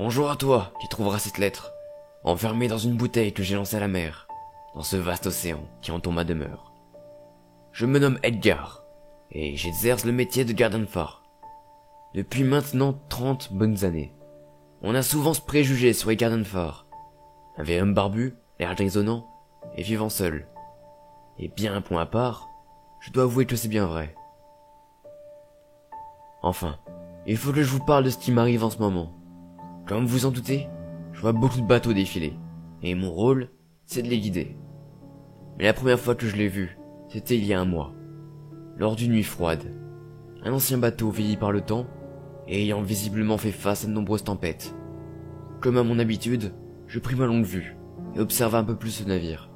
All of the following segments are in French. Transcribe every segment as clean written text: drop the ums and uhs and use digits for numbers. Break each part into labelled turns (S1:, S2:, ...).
S1: Bonjour à toi qui trouveras cette lettre, enfermée dans une bouteille que j'ai lancée à la mer, dans ce vaste océan qui entoure ma demeure. Je me nomme Edgar, et j'exerce le métier de gardien de phare. Depuis maintenant 30 bonnes années. On a souvent ce préjugé sur les gardiens de phare. Un vieil homme barbu, l'air grisonnant, et vivant seul. Et bien un point à part, je dois avouer que c'est bien vrai. Enfin, il faut que je vous parle de ce qui m'arrive en ce moment. Comme vous en doutez, je vois beaucoup de bateaux défiler, et mon rôle, c'est de les guider. Mais la première fois que je l'ai vu, c'était il y a un mois, lors d'une nuit froide. Un ancien bateau vieilli par le temps, et ayant visiblement fait face à de nombreuses tempêtes. Comme à mon habitude, je pris ma longue vue, et observa un peu plus ce navire.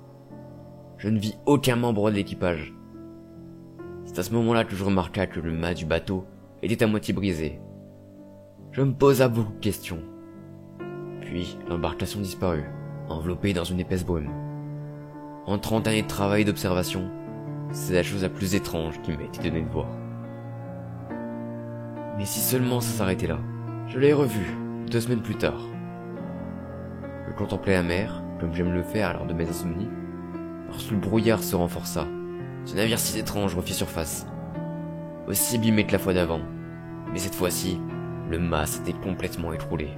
S1: Je ne vis aucun membre de l'équipage. C'est à ce moment-là que je remarqua que le mât du bateau était à moitié brisé. Je me posa beaucoup de questions. Puis l'embarcation disparut, enveloppée dans une épaisse brume. En 30 années de travail et d'observation, c'est la chose la plus étrange qui m'a été donnée de voir. Mais si seulement ça s'arrêtait là. Je l'ai revu, 2 semaines plus tard. Je contemplais la mer, comme j'aime le faire à l'heure de mes insomnies, lorsque le brouillard se renforça. Ce navire si étrange refit surface, aussi abîmé que la fois d'avant, mais cette fois-ci, le mât s'était complètement écroulé.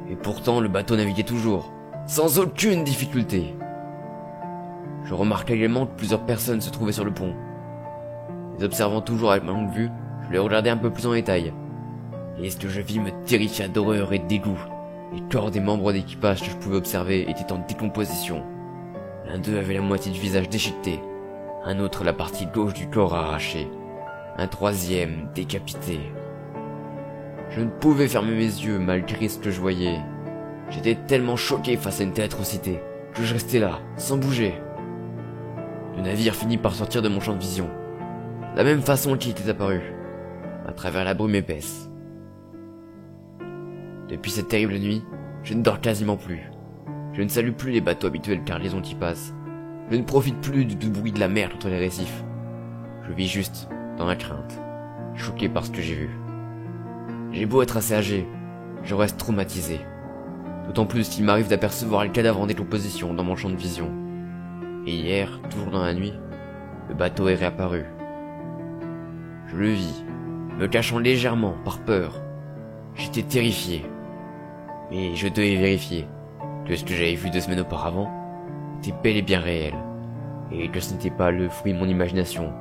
S1: Et pourtant, le bateau naviguait toujours, sans aucune difficulté. Je remarquai également que plusieurs personnes se trouvaient sur le pont. Les observant toujours avec ma longue vue, je les regardais un peu plus en détail. Et ce que je vis me terrifia d'horreur et de dégoût. Les corps des membres d'équipage que je pouvais observer étaient en décomposition. L'un d'eux avait la moitié du visage déchiqueté, un autre la partie gauche du corps arrachée, un troisième décapité. Je ne pouvais fermer mes yeux malgré ce que je voyais. J'étais tellement choqué face à une telle atrocité que je restais là, sans bouger. Le navire finit par sortir de mon champ de vision, de la même façon qu'il était apparu, à travers la brume épaisse. Depuis cette terrible nuit, je ne dors quasiment plus. Je ne salue plus les bateaux habituels car les ondes qui passent. Je ne profite plus du bruit de la mer contre les récifs. Je vis juste dans la crainte, choqué par ce que j'ai vu. J'ai beau être assez âgé, je reste traumatisé. D'autant plus qu'il m'arrive d'apercevoir le cadavre en décomposition dans mon champ de vision. Et hier, toujours dans la nuit, le bateau est réapparu. Je le vis, me cachant légèrement par peur. J'étais terrifié. Mais je devais vérifier que ce que j'avais vu 2 semaines auparavant était bel et bien réel, et que ce n'était pas le fruit de mon imagination,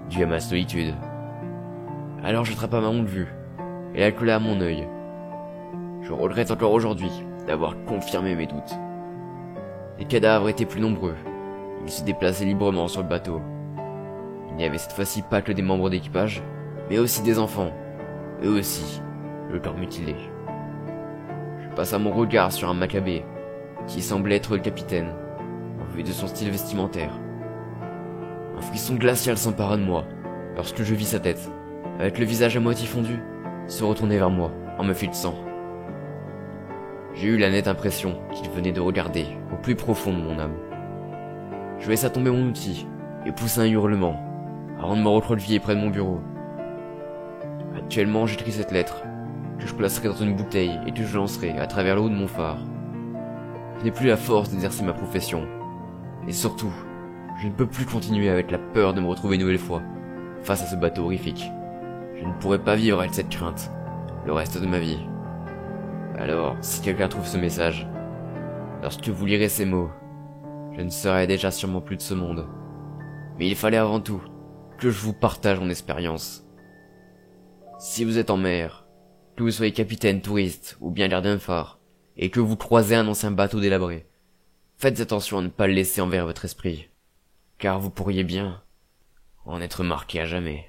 S1: dû à ma solitude. Alors j'attrapa ma longue vue, et la colla à mon œil. Je regrette encore aujourd'hui d'avoir confirmé mes doutes. Les cadavres étaient plus nombreux, ils se déplaçaient librement sur le bateau. Il n'y avait cette fois-ci pas que des membres d'équipage, mais aussi des enfants, eux aussi, le corps mutilé. Je passa mon regard sur un Maccabée, qui semblait être le capitaine, en vue de son style vestimentaire. Un frisson glacial s'empara de moi, lorsque je vis sa tête, avec le visage à moitié fondu, se retourner vers moi, en me fixant. J'ai eu la nette impression qu'il venait de regarder au plus profond de mon âme. Je laissa tomber mon outil, et poussa un hurlement, avant de me recroqueviller près de mon bureau. Actuellement, j'écris cette lettre, que je placerai dans une bouteille et que je lancerai à travers le haut de mon phare. Je n'ai plus la force d'exercer ma profession. Et surtout, je ne peux plus continuer avec la peur de me retrouver une nouvelle fois face à ce bateau horrifique. Je ne pourrai pas vivre avec cette crainte le reste de ma vie. Alors, si quelqu'un trouve ce message, lorsque vous lirez ces mots, je ne serai déjà sûrement plus de ce monde. Mais il fallait avant tout que je vous partage mon expérience. Si vous êtes en mer, que vous soyez capitaine, touriste ou bien gardien de phare, et que vous croisez un ancien bateau délabré, faites attention à ne pas le laisser envers votre esprit, car vous pourriez bien en être marqué à jamais.